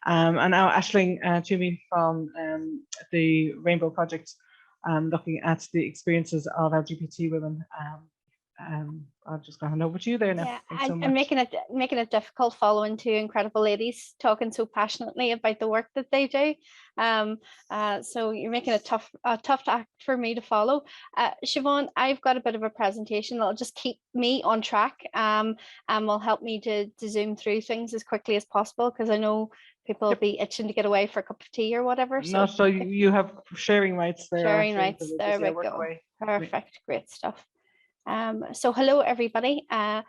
And now Aisling Toomey from the Rainbow Project, looking at the experiences of LGBT women. I'll just go hand over to you there now. Yeah, Thanks so I'm much. making it difficult following two incredible ladies talking so passionately about the work that they do. So you're making a tough act for me to follow. Siobhan, I've got a bit of a presentation that'll just keep me on track, and will help me to zoom through things as quickly as possible, because I know people will be itching to get away for a cup of tea or whatever. No, so you have sharing rights there. Sharing rights, there we go. Perfect, great stuff. So hello everybody, my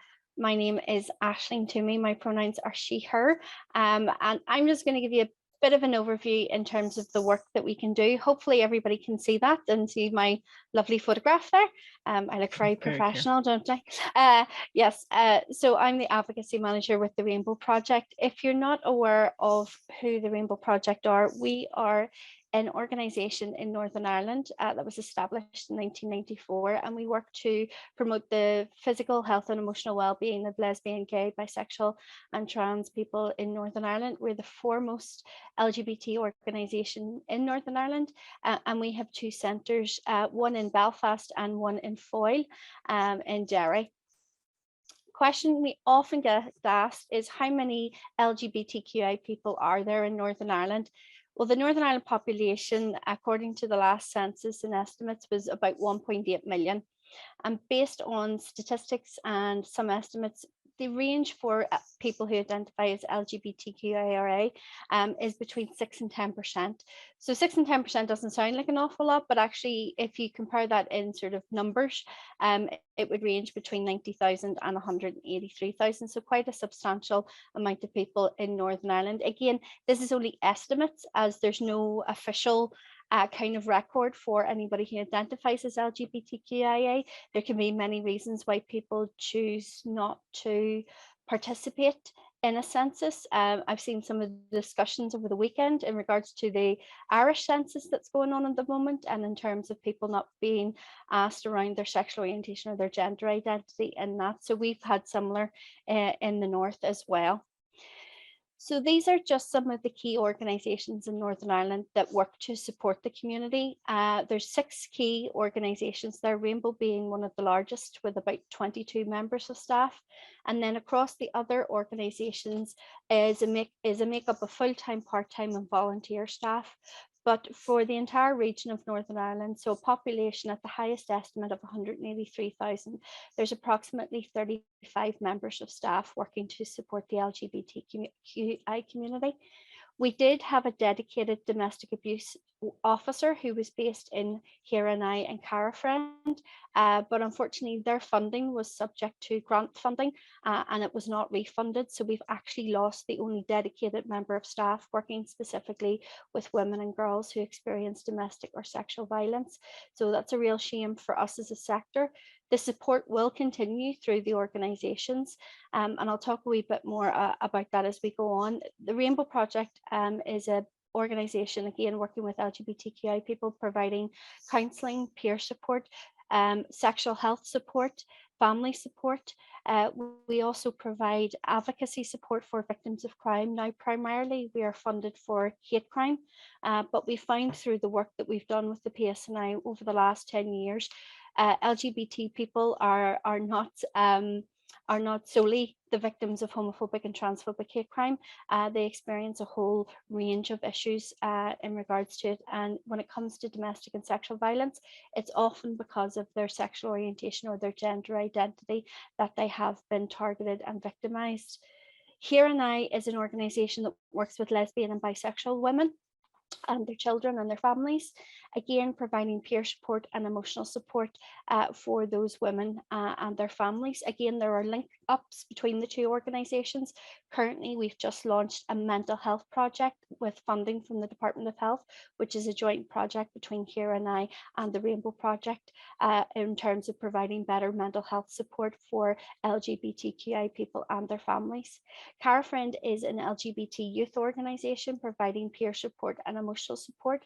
name is Aisling Toomey, my pronouns are she, her, and I'm just going to give you a bit of an overview in terms of the work that we can do. Hopefully everybody can see that and see my lovely photograph there. I look very professional, don't I? Yes, so I'm the advocacy manager with the Rainbow Project. If you're not aware of who the Rainbow Project are, we are an organisation in Northern Ireland that was established in 1994, and we work to promote the physical health and emotional well-being of lesbian, gay, bisexual and trans people in Northern Ireland. We're the foremost LGBT organisation in Northern Ireland, and we have two centres, one in Belfast and one in Foyle in Derry. Question we often get asked is how many LGBTQI people are there in Northern Ireland? Well, the Northern Ireland population, according to the last census and estimates, was about 1.8 million. And based on statistics and some estimates, the range for people who identify as LGBTQIA is between 6 and 10%. So 6 and 10% doesn't sound like an awful lot, but actually, if you compare that in sort of numbers, it would range between 90,000 and 183,000. So quite a substantial amount of people in Northern Ireland. Again, this is only estimates, as there's no official kind of record for anybody who identifies as LGBTQIA. There can be many reasons why people choose not to participate in a census. I've seen some of the discussions over the weekend in regards to the Irish census that's going on at the moment, and in terms of people not being asked around their sexual orientation or their gender identity in that. So we've had similar in the north as well. So these are just some of the key organisations in Northern Ireland that work to support the community. There's 6 key organisations there, Rainbow being one of the largest with about 22 members of staff. And then across the other organisations is a makeup of full-time, part-time and volunteer staff. But for the entire region of Northern Ireland, so a population at the highest estimate of 183,000, there's approximately 35 members of staff working to support the LGBTQI community. We did have a dedicated domestic abuse officer who was based in Here and I and Carafriend, but unfortunately their funding was subject to grant funding and it was not refunded. So we've actually lost the only dedicated member of staff working specifically with women and girls who experience domestic or sexual violence. So that's a real shame for us as a sector. The support will continue through the organisations, and I'll talk a wee bit more about that as we go on. The Rainbow Project is an organisation, again, working with LGBTQI people, providing counselling, peer support, sexual health support, family support. We also provide advocacy support for victims of crime. Now, primarily, we are funded for hate crime, but we found through the work that we've done with the PSNI over the last 10 years, LGBT people are not solely the victims of homophobic and transphobic hate crime. They experience a whole range of issues in regards to it. And when it comes to domestic and sexual violence, it's often because of their sexual orientation or their gender identity that they have been targeted and victimized. Here and I is an organisation that works with lesbian and bisexual women and their children and their families, again providing peer support and emotional support for those women and their families. Again, there are link ups between the two organisations. Currently, we've just launched a mental health project with funding from the Department of Health, which is a joint project between Here and I and the Rainbow Project in terms of providing better mental health support for LGBTQI people and their families. Carafriend is an LGBT youth organisation providing peer support and and emotional support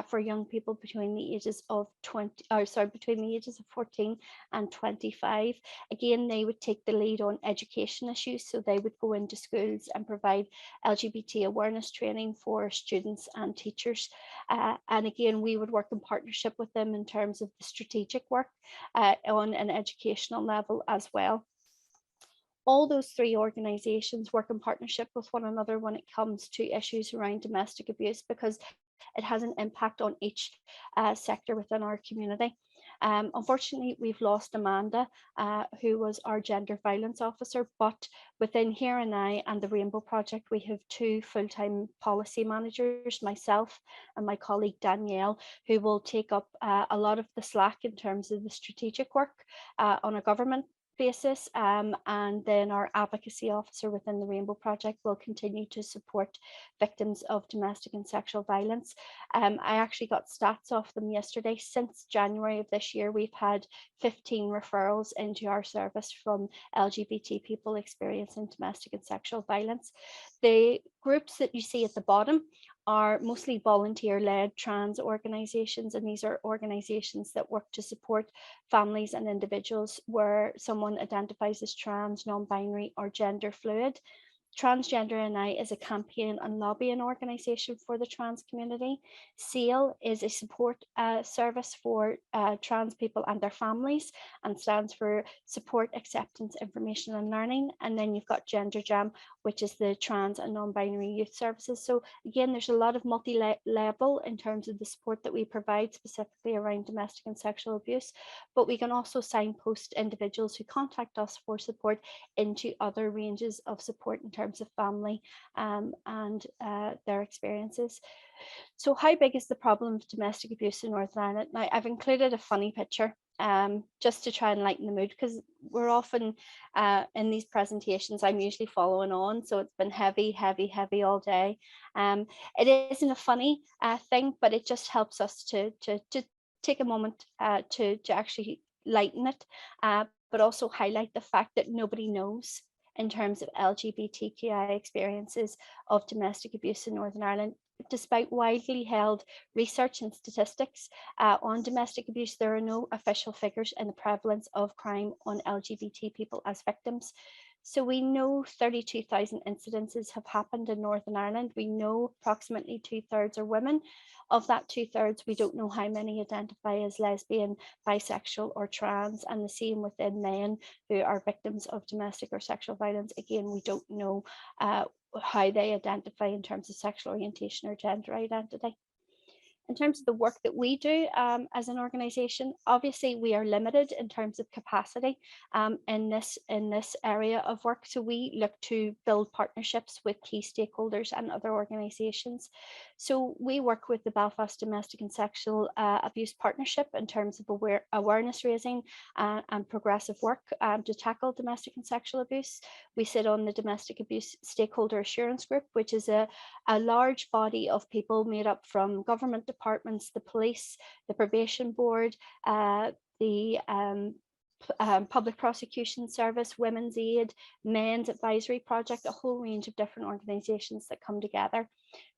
for young people between the ages of 14 and 25. Again, they would take the lead on education issues, so they would go into schools and provide LGBT awareness training for students and teachers. And again, we would work in partnership with them in terms of the strategic work on an educational level as well. All those three organisations work in partnership with one another when it comes to issues around domestic abuse, because it has an impact on each sector within our community. Unfortunately, we've lost Amanda, who was our gender violence officer, but within Here and I and the Rainbow Project, we have two full-time policy managers, myself and my colleague Danielle, who will take up a lot of the slack in terms of the strategic work on a government basis, and then our advocacy officer within the Rainbow Project will continue to support victims of domestic and sexual violence. I actually got stats off them yesterday. Since January of this year, we've had 15 referrals into our service from LGBT people experiencing domestic and sexual violence. The groups that you see at the bottom are mostly volunteer-led trans organisations, and these are organisations that work to support families and individuals where someone identifies as trans, non-binary or gender fluid. Transgender NI is a campaign and lobbying organisation for the trans community. SAIL is a support service for trans people and their families, and stands for Support, Acceptance, Information and Learning. And then you've got Gender Jam, which is the trans and non-binary youth services. So again, there's a lot of multi-level in terms of the support that we provide specifically around domestic and sexual abuse, but we can also signpost individuals who contact us for support into other ranges of support in terms of family and their experiences. So how big is the problem of domestic abuse in Northern Ireland? Now, I've included a funny picture just to try and lighten the mood, because we're often in these presentations, I'm usually following on, so it's been heavy all day. It isn't a funny thing, but it just helps us to take a moment to actually lighten it, but also highlight the fact that nobody knows in terms of LGBTQI experiences of domestic abuse in Northern Ireland. Despite widely held research and statistics on domestic abuse, there are no official figures in the prevalence of crime on LGBT people as victims. So we know 32,000 incidences have happened in Northern Ireland. We know approximately 2/3 are women. Of that 2/3, we don't know how many identify as lesbian, bisexual or trans, and the same within men who are victims of domestic or sexual violence. Again, we don't know how they identify in terms of sexual orientation or gender identity. In terms of the work that we do as an organisation, obviously we are limited in terms of capacity in this area of work. So we look to build partnerships with key stakeholders and other organisations. So we work with the Belfast Domestic and Sexual Abuse Partnership in terms of awareness raising and progressive work to tackle domestic and sexual abuse. We sit on the Domestic Abuse Stakeholder Assurance Group, which is a large body of people made up from government departments, the police, the probation board, the Public Prosecution Service, Women's Aid, Men's Advisory Project, a whole range of different organisations that come together.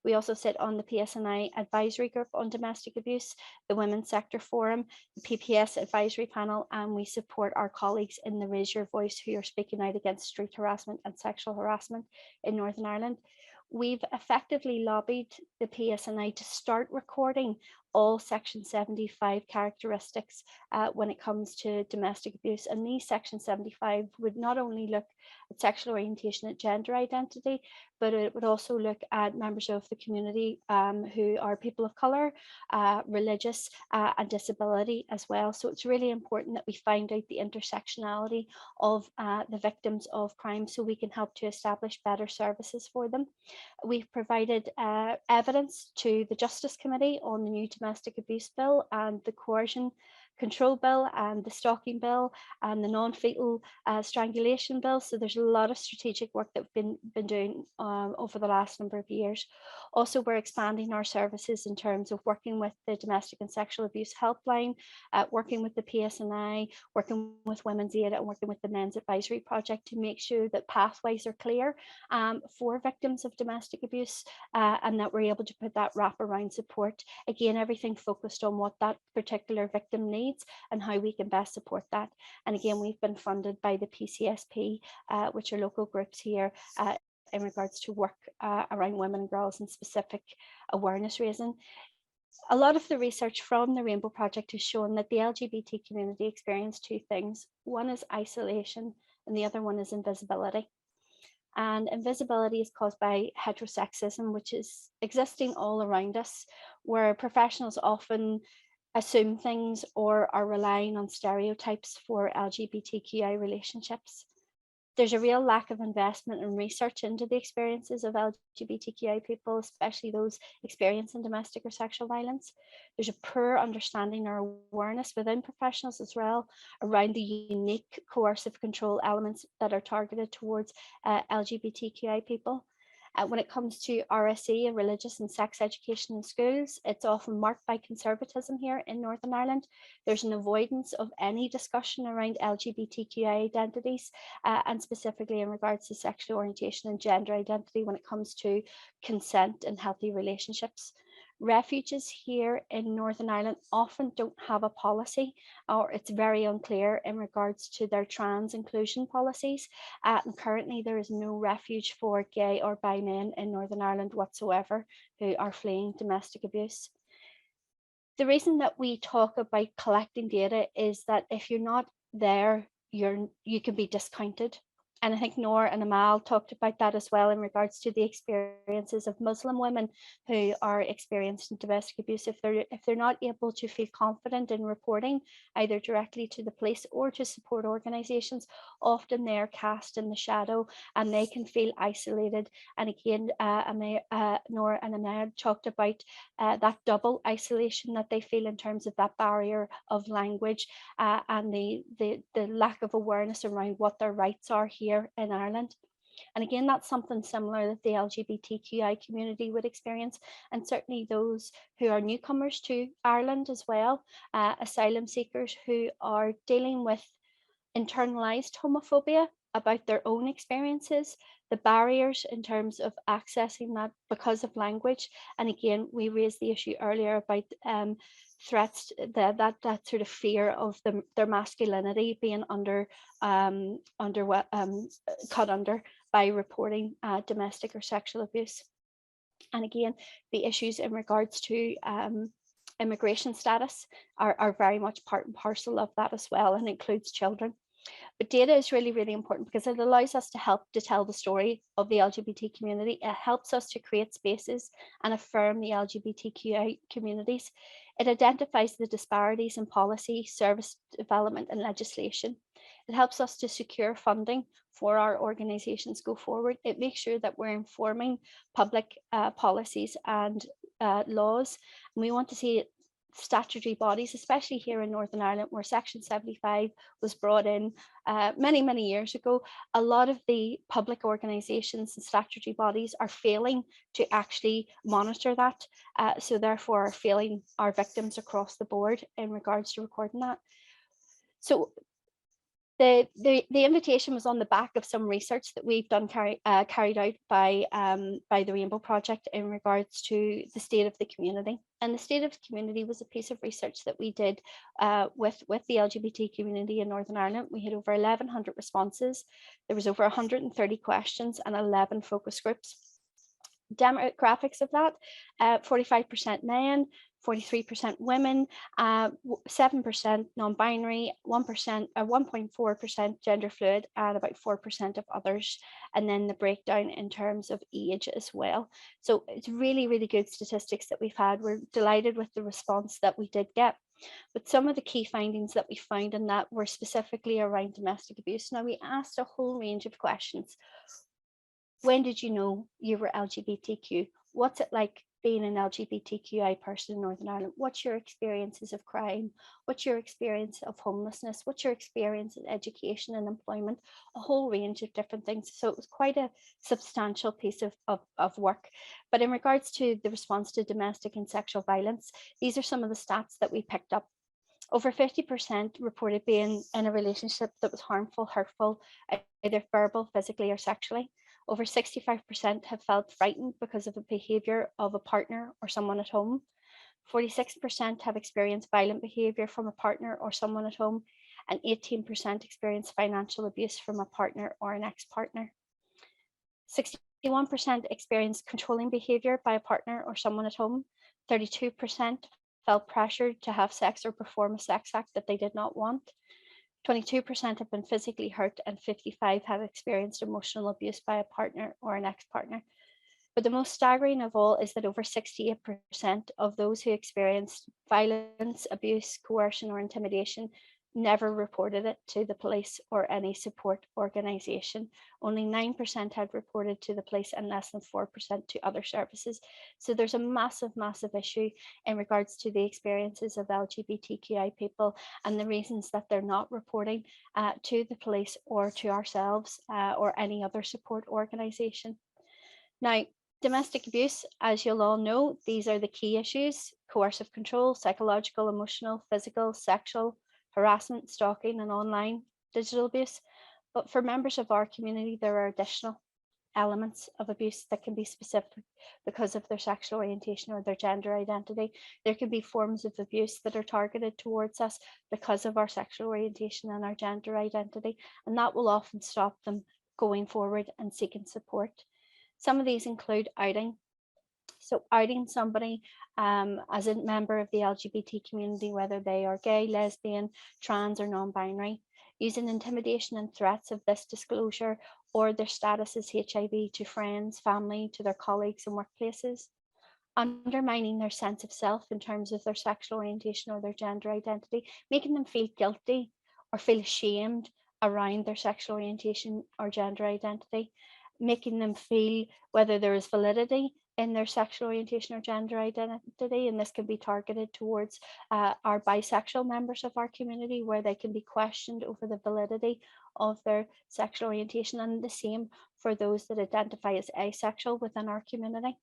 We also sit on the PSNI Advisory Group on Domestic Abuse, the Women's Sector Forum, the PPS Advisory Panel, and we support our colleagues in the Raise Your Voice who are speaking out against street harassment and sexual harassment in Northern Ireland. We've effectively lobbied the PSNI to start recording all Section 75 characteristics when it comes to domestic abuse. And these Section 75 would not only look at sexual orientation and gender identity, but it would also look at members of the community who are people of colour, religious and disability as well. So it's really important that we find out the intersectionality of the victims of crime so we can help to establish better services for them. We've provided evidence to the Justice Committee on the new domestic abuse bill and the coercion Control Bill and the Stalking Bill and the Non-Fetal Strangulation Bill. So there's a lot of strategic work that we've been doing over the last number of years. Also, we're expanding our services in terms of working with the Domestic and Sexual Abuse Helpline, working with the PSNI, working with Women's Aid, and working with the Men's Advisory Project to make sure that pathways are clear for victims of domestic abuse, and that we're able to put that wraparound support. Again, everything focused on what that particular victim needs and how we can best support that. And again, we've been funded by the PCSP, which are local groups here, in regards to work around women and girls and specific awareness raising. A lot of the research from the Rainbow Project has shown that the LGBT community experience two things. One is isolation and the other one is invisibility. And invisibility is caused by heterosexism, which is existing all around us, where professionals often assume things or are relying on stereotypes for LGBTQI relationships. There's a real lack of investment and research into the experiences of LGBTQI people, especially those experiencing domestic or sexual violence. There's a poor understanding or awareness within professionals as well around the unique coercive control elements that are targeted towards LGBTQI people. When it comes to RSE, religious and sex education in schools, it's often marked by conservatism here in Northern Ireland. There's an avoidance of any discussion around LGBTQI identities, and specifically in regards to sexual orientation and gender identity when it comes to consent and healthy relationships. Refuges here in Northern Ireland often don't have a policy, or it's very unclear in regards to their trans inclusion policies. And currently there is no refuge for gay or bi men in Northern Ireland whatsoever who are fleeing domestic abuse. The reason that we talk about collecting data is that if you're not there, you can be discounted. And I think Noor and Amal talked about that as well in regards to the experiences of Muslim women who are experiencing domestic abuse. If they're not able to feel confident in reporting either directly to the police or to support organisations, often they're cast in the shadow and they can feel isolated. And again, Noor and Amal talked about that double isolation that they feel in terms of that barrier of language and the lack of awareness around what their rights are here in Ireland. And again, that's something similar that the LGBTQI community would experience, and certainly those who are newcomers to Ireland as well, asylum seekers who are dealing with internalized homophobia about their own experiences, the barriers in terms of accessing that because of language. And again, we raised the issue earlier about threats, that sort of fear of their masculinity being cut under by reporting domestic or sexual abuse. And again, the issues in regards to immigration status are very much part and parcel of that as well, and includes children. But data is really, really important because it allows us to help to tell the story of the LGBT community. It helps us to create spaces and affirm the LGBTQI communities. It identifies the disparities in policy, service development and legislation. It helps us to secure funding for our organisations go forward. It makes sure that we're informing public policies and laws. And we want to see statutory bodies, especially here in Northern Ireland, where Section 75 was brought in many years ago. A lot of the public organisations and statutory bodies are failing to actually monitor that, so therefore are failing our victims across the board in regards to recording that. So the invitation was on the back of some research that we've done carried out by the Rainbow Project in regards to the state of the community. And the state of the community was a piece of research that we did with the LGBT community in Northern Ireland. We had over 1,100 responses. There was over 130 questions and 11 focus groups. Demographics of that, 45% men, 43% women, 7% non-binary, 1.4% gender fluid, and about 4% of others. And then the breakdown in terms of age as well. So it's really, really good statistics that we've had. We're delighted with the response that we did get. But some of the key findings that we found in that were specifically around domestic abuse. Now, we asked a whole range of questions. When did you know you were LGBTQ? What's it like being an LGBTQI person in Northern Ireland? What's your experiences of crime? What's your experience of homelessness? What's your experience in education and employment? A whole range of different things. So it was quite a substantial piece of work. But in regards to the response to domestic and sexual violence, these are some of the stats that we picked up. Over 50% reported being in a relationship that was harmful, hurtful, either verbal, physically, or sexually. Over 65% have felt frightened because of the behaviour of a partner or someone at home. 46% have experienced violent behaviour from a partner or someone at home, and 18% experienced financial abuse from a partner or an ex-partner. 61% experienced controlling behaviour by a partner or someone at home. 32% felt pressured to have sex or perform a sex act that they did not want. 22% have been physically hurt, and 55% have experienced emotional abuse by a partner or an ex-partner. But the most staggering of all is that over 68% of those who experienced violence, abuse, coercion, or intimidation never reported it to the police or any support organisation. Only 9% had reported to the police and less than 4% to other services. So there's a massive, massive issue in regards to the experiences of LGBTQI people and the reasons that they're not reporting to the police or to ourselves or any other support organisation. Now, domestic abuse, as you'll all know, these are the key issues: coercive control, psychological, emotional, physical, sexual, harassment, stalking, and online digital abuse. But for members of our community, there are additional elements of abuse that can be specific because of their sexual orientation or their gender identity. There can be forms of abuse that are targeted towards us because of our sexual orientation and our gender identity, and that will often stop them going forward and seeking support. Some of these include outing. So outing somebody as a member of the LGBT community, whether they are gay, lesbian, trans, or non-binary, using intimidation and threats of this disclosure or their status as HIV to friends, family, to their colleagues and workplaces, undermining their sense of self in terms of their sexual orientation or their gender identity, making them feel guilty or feel ashamed around their sexual orientation or gender identity, making them feel whether there is validity in their sexual orientation or gender identity, and this can be targeted towards our bisexual members of our community, where they can be questioned over the validity of their sexual orientation, and the same for those that identify as asexual within our community.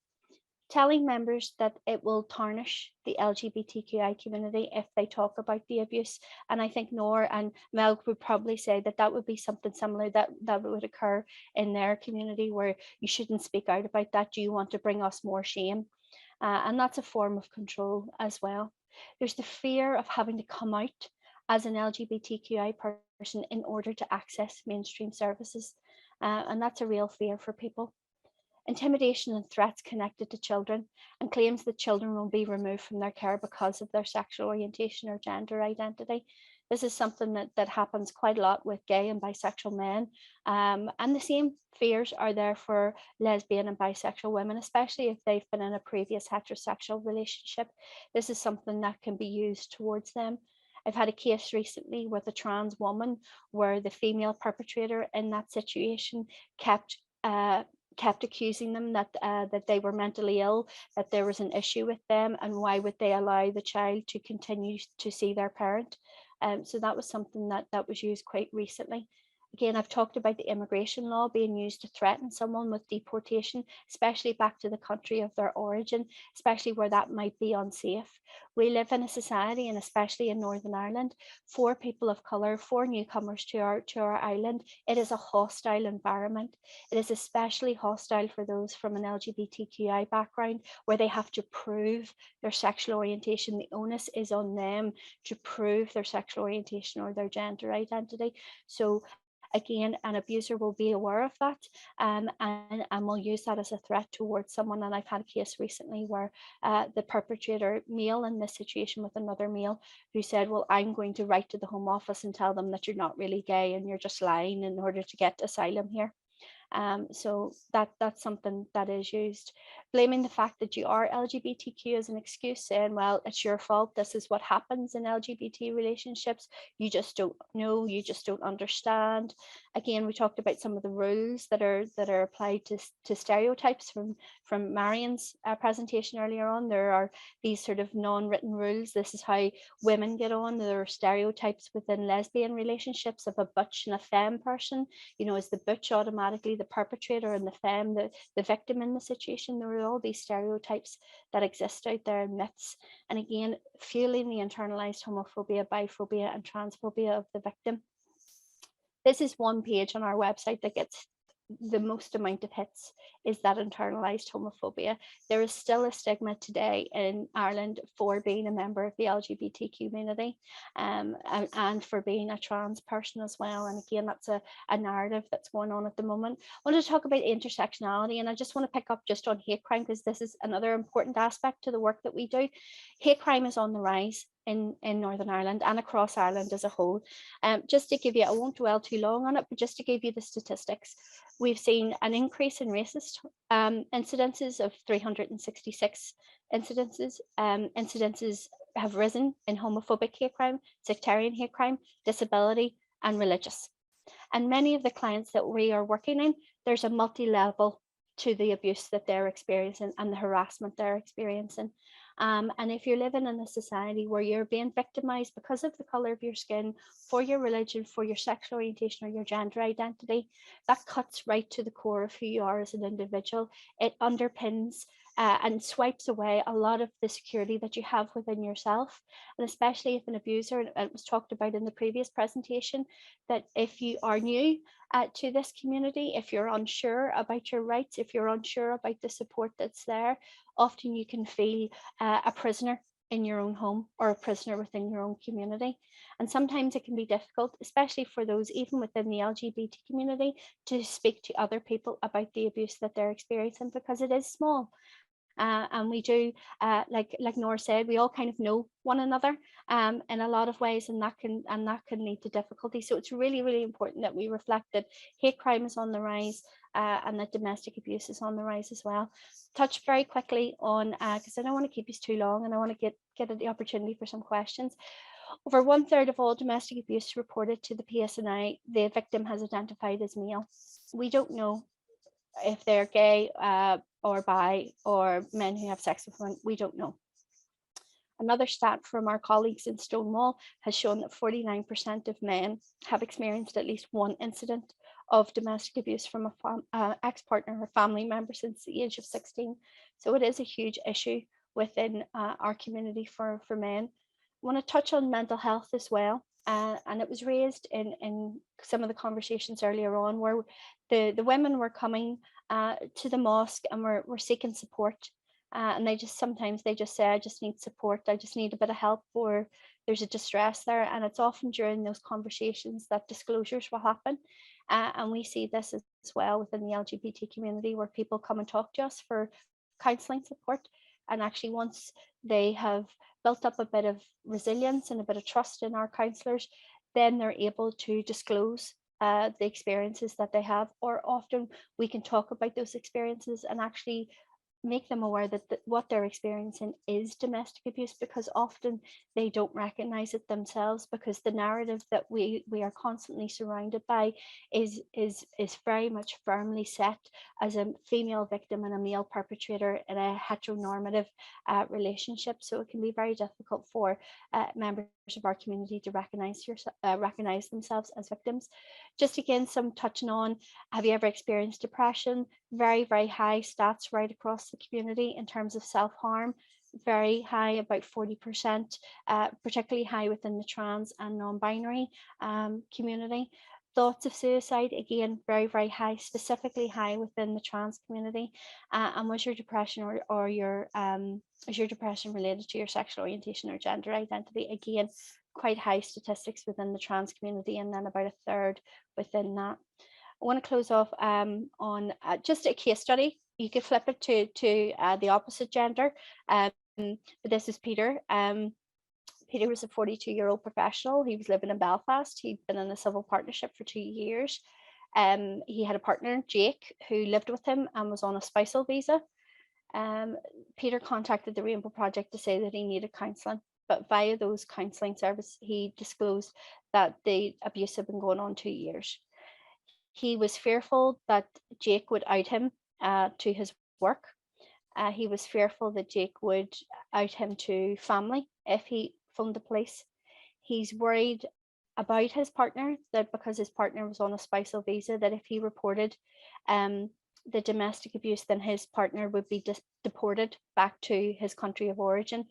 Telling members that it will tarnish the LGBTQI community if they talk about the abuse. And I think Nor and Mel would probably say that that would be something similar that would occur in their community, where you shouldn't speak out about that. Do you want to bring us more shame? And that's a form of control as well. There's the fear of having to come out as an LGBTQI person in order to access mainstream services. And that's a real fear for people. Intimidation and threats connected to children, and claims that children will be removed from their care because of their sexual orientation or gender identity. This is something that happens quite a lot with gay and bisexual men. And the same fears are there for lesbian and bisexual women, especially if they've been in a previous heterosexual relationship. This is something that can be used towards them. I've had a case recently with a trans woman where the female perpetrator in that situation kept accusing them that they were mentally ill, that there was an issue with them, and why would they allow the child to continue to see their parent. So that was something that was used quite recently. Again, I've talked about the immigration law being used to threaten someone with deportation, especially back to the country of their origin, especially where that might be unsafe. We live in a society, and especially in Northern Ireland, for people of colour, for newcomers to our island, it is a hostile environment. It is especially hostile for those from an LGBTQI background, where they have to prove their sexual orientation. The onus is on them to prove their sexual orientation or their gender identity. So again, an abuser will be aware of that and will use that as a threat towards someone. And I've had a case recently where the perpetrator, male in this situation with another male, who said, well, I'm going to write to the Home Office and tell them that you're not really gay and you're just lying in order to get asylum here. So that's something that is used. Blaming the fact that you are LGBTQ as an excuse, saying, well, it's your fault, this is what happens in LGBT relationships, you just don't know, you just don't understand. Again, we talked about some of the rules that are applied to stereotypes from Marion's presentation earlier on. There are these sort of non-written rules. This is how women get on. There are stereotypes within lesbian relationships of a butch and a femme person. You know, is the butch automatically the perpetrator and the femme the victim in the situation? There are all these stereotypes that exist out there, and myths, and again, fueling the internalized homophobia, biphobia and transphobia of the victim. This is one page on our website that gets the most amount of hits, is that internalized homophobia. There is still a stigma today in Ireland for being a member of the LGBT community, and for being a trans person as well. And again, that's a narrative that's going on at the moment. I want to talk about intersectionality, and I just want to pick up just on hate crime, because this is another important aspect to the work that we do. Hate crime is on the rise in Northern Ireland and across Ireland as a whole. Just to give you, I won't dwell too long on it, but just to give you the statistics, we've seen an increase in racist incidences of 366 incidences. Incidences have risen in homophobic hate crime, sectarian hate crime, disability, and religious. And many of the clients that we are working in, there's a multi-level to the abuse that they're experiencing and the harassment they're experiencing. And if you're living in a society where you're being victimized because of the color of your skin, for your religion, for your sexual orientation or your gender identity, that cuts right to the core of who you are as an individual. It underpins and swipes away a lot of the security that you have within yourself. And especially if an abuser, and it was talked about in the previous presentation, that if you are new to this community, if you're unsure about your rights, if you're unsure about the support that's there, often you can feel a prisoner in your own home or a prisoner within your own community. And sometimes it can be difficult, especially for those even within the LGBT community, to speak to other people about the abuse that they're experiencing, because it is small. And we do, like Nora said, we all kind of know one another in a lot of ways, and that can lead to difficulty. So it's really, really important that we reflect that hate crime is on the rise, and that domestic abuse is on the rise as well. Touch very quickly on, because I don't want to keep you too long, and I want to get the opportunity for some questions. Over 1/3 of all domestic abuse reported to the PSNI, the victim has identified as male. We don't know if they're gay or bi or men who have sex with women. We don't know. Another stat from our colleagues in Stonewall has shown that 49% of men have experienced at least one incident of domestic abuse from a ex-partner or family member since the age of 16. So it is a huge issue within our community for men. I want to touch on mental health as well. And it was raised in some of the conversations earlier on, where the women were coming to the mosque and were seeking support. And sometimes they just say, I just need support, I just need a bit of help, or there's a distress there. And it's often during those conversations that disclosures will happen. And we see this as well within the LGBT community, where people come and talk to us for counselling support. And actually, once they have built up a bit of resilience and a bit of trust in our counsellors, then they're able to disclose the experiences that they have. Or often we can talk about those experiences and actually make them aware that what they're experiencing is domestic abuse, because often they don't recognize it themselves, because the narrative that we are constantly surrounded by is very much firmly set as a female victim and a male perpetrator in a heteronormative relationship. So it can be very difficult for members of our community to recognize themselves as victims. Just again, some touching on, have you ever experienced depression? Very, very high stats right across the community in terms of self-harm, very high, about 40%, particularly high within the trans and non-binary community. Thoughts of suicide, again, very, very high, specifically high within the trans community. And was your depression or your is your depression related to your sexual orientation or gender identity? Again, quite high statistics within the trans community, and then about 1/3 within that. I want to close off on just a case study. You could flip it to the opposite gender. But this is Peter. Peter was a 42-year-old professional. He was living in Belfast. He'd been in a civil partnership for 2 years. he had a partner, Jake, who lived with him and was on a spousal visa. Peter contacted the Rainbow Project to say that he needed counselling, but via those counselling services, he disclosed that the abuse had been going on 2 years. He was fearful that Jake would out him to his work. He was fearful that Jake would out him to family if he phoned the police. He's worried about his partner, that because his partner was on a spousal visa, that if he reported the domestic abuse, then his partner would be deported back to his country of origin,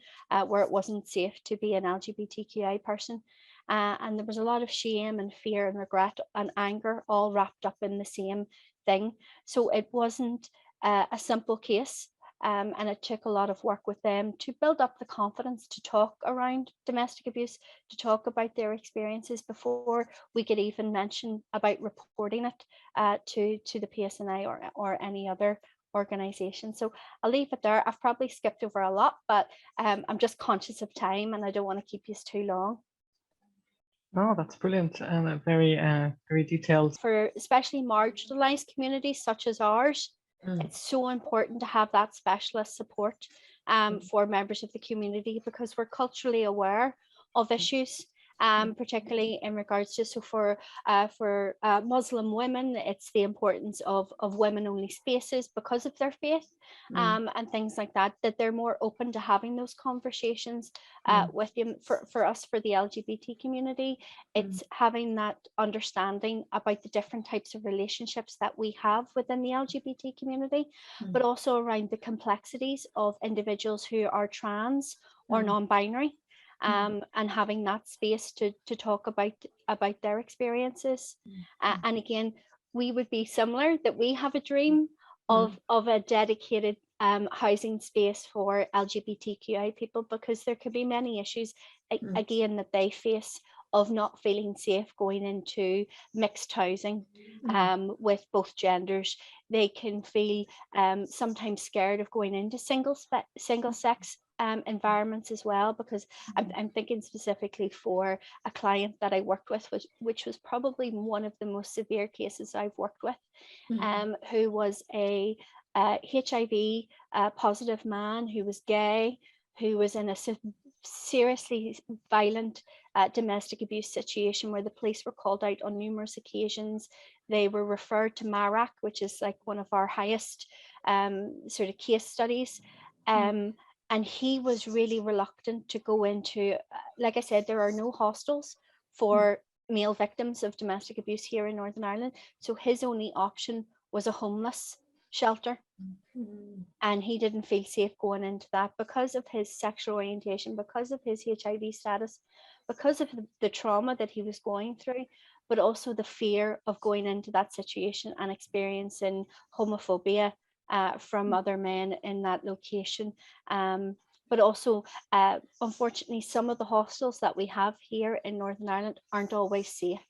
where it wasn't safe to be an LGBTQI person. And there was a lot of shame and fear and regret and anger all wrapped up in the same thing. So it wasn't a simple case. And it took a lot of work with them to build up the confidence to talk around domestic abuse, to talk about their experiences before we could even mention about reporting it to the PSNI or any other organisation. So I'll leave it there. I've probably skipped over a lot, but I'm just conscious of time and I don't want to keep you too long. No, that's brilliant and very, very detailed. For especially marginalised communities such as ours, it's so important to have that specialist support for members of the community, because we're culturally aware of issues, particularly in regards to, so for Muslim women, it's the importance of women-only spaces because of their faith, and things like that, that they're more open to having those conversations with them. For us, for the LGBT community, it's having that understanding about the different types of relationships that we have within the LGBT community, but also around the complexities of individuals who are trans or non-binary. And having that space to talk about their experiences. And again, we would be similar, that we have a dream of a dedicated housing space for LGBTQI people, because there could be many issues again that they face of not feeling safe going into mixed housing with both genders. They can feel sometimes scared of going into single sex environments as well, because I'm thinking specifically for a client that I worked with, which was probably one of the most severe cases I've worked with, who was a HIV positive man who was gay, who was in a seriously violent domestic abuse situation where the police were called out on numerous occasions. They were referred to MARAC, which is like one of our highest sort of case studies. And he was really reluctant to go into, like I said, there are no hostels for male victims of domestic abuse here in Northern Ireland. So his only option was a homeless shelter. And he didn't feel safe going into that because of his sexual orientation, because of his HIV status, because of the trauma that he was going through, but also the fear of going into that situation and experiencing homophobia from other men in that location. But also, unfortunately, some of the hostels that we have here in Northern Ireland aren't always safe.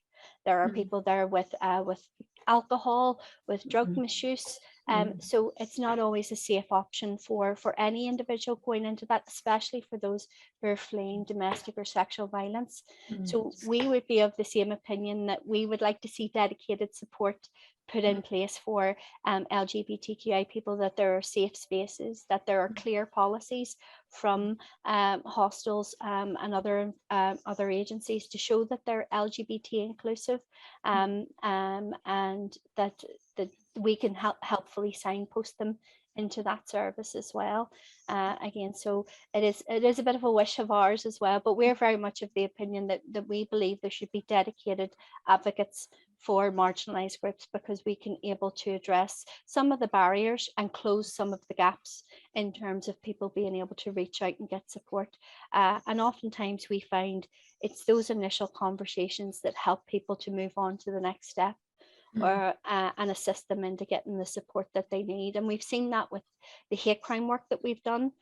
There are people there with alcohol, with drug misuse. So it's not always a safe option for any individual going into that, especially for those who are fleeing domestic or sexual violence. So we would be of the same opinion that we would like to see dedicated support put in place for LGBTQI people, that there are safe spaces, that there are clear policies from hostels and other agencies to show that they're LGBT inclusive, and that we can helpfully signpost them into that service as well. Again, so it is a bit of a wish of ours as well, but we're very much of the opinion that we believe there should be dedicated advocates for marginalised groups, because we can able to address some of the barriers and close some of the gaps in terms of people being able to reach out and get support. And oftentimes we find it's those initial conversations that help people to move on to the next step, or and assist them into getting the support that they need. And we've seen that with the hate crime work that we've done,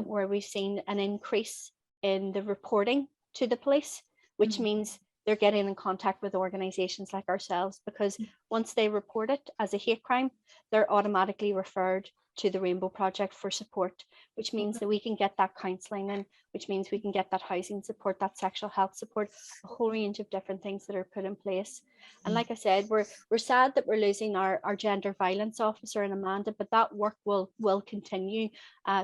where we've seen an increase in the reporting to the police, which means they're getting in contact with organisations like ourselves, because once they report it as a hate crime, they're automatically referred to the Rainbow Project for support, which means that we can get that counselling in, which means we can get that housing support, that sexual health support, a whole range of different things that are put in place. And like I said, we're sad that we're losing our gender violence officer in Amanda, but that work will continue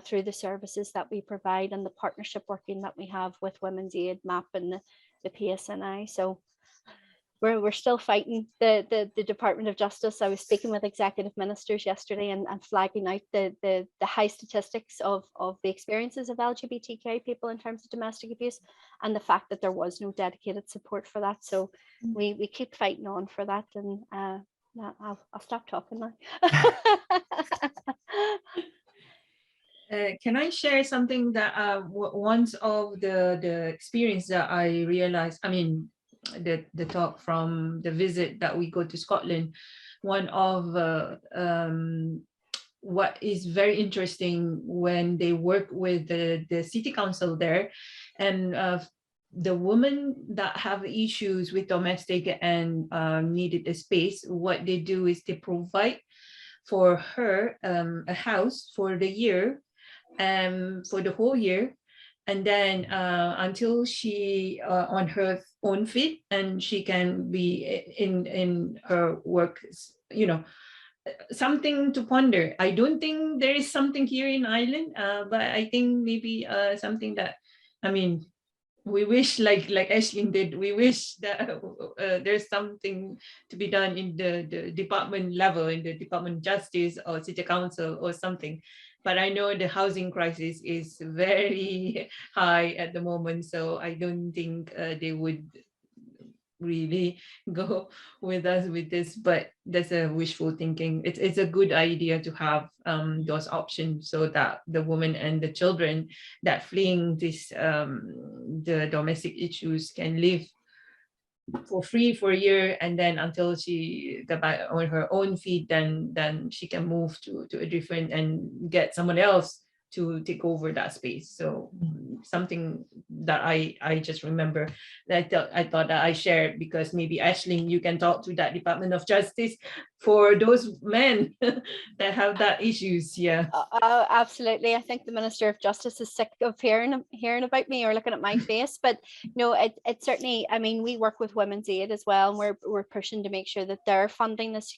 through the services that we provide and the partnership working that we have with Women's Aid, MAP and the PSNI. So we're still fighting the Department of Justice. I was speaking with executive ministers yesterday and flagging out the high statistics of the experiences of LGBTQI people in terms of domestic abuse, and the fact that there was no dedicated support for that. So we keep fighting on for that, and I'll stop talking now. Can I share something that once of the experience that I realized, I mean, the talk from the visit that we go to Scotland, one of what is very interesting when they work with the city council there, and the women that have issues with domestic and needed a space, what they do is they provide for her a house for the year, for the whole year, and then until she on her own feet and she can be in her work, you know, something to ponder. I don't think there is something here in Ireland, but I think maybe something that, I mean, we wish, like Aisling did, we wish that there's something to be done in the department level, in the Department of Justice or City Council or something. But I know the housing crisis is very high at the moment, so I don't think they would really go with us with this, but that's a wishful thinking. It's a good idea to have those options so that the women and the children that fleeing this the domestic issues can live for free for a year, and then until she get back on her own feet, then she can move to a different and get someone else to take over that space. So something that I just remember that I thought that I shared, because maybe Aisling, you can talk to that Department of Justice for those men that have that issues. Yeah. Absolutely. I think the Minister of Justice is sick of hearing about me or looking at my face, but no, it certainly, I mean, we work with Women's Aid as well, and we're pushing to make sure that their funding is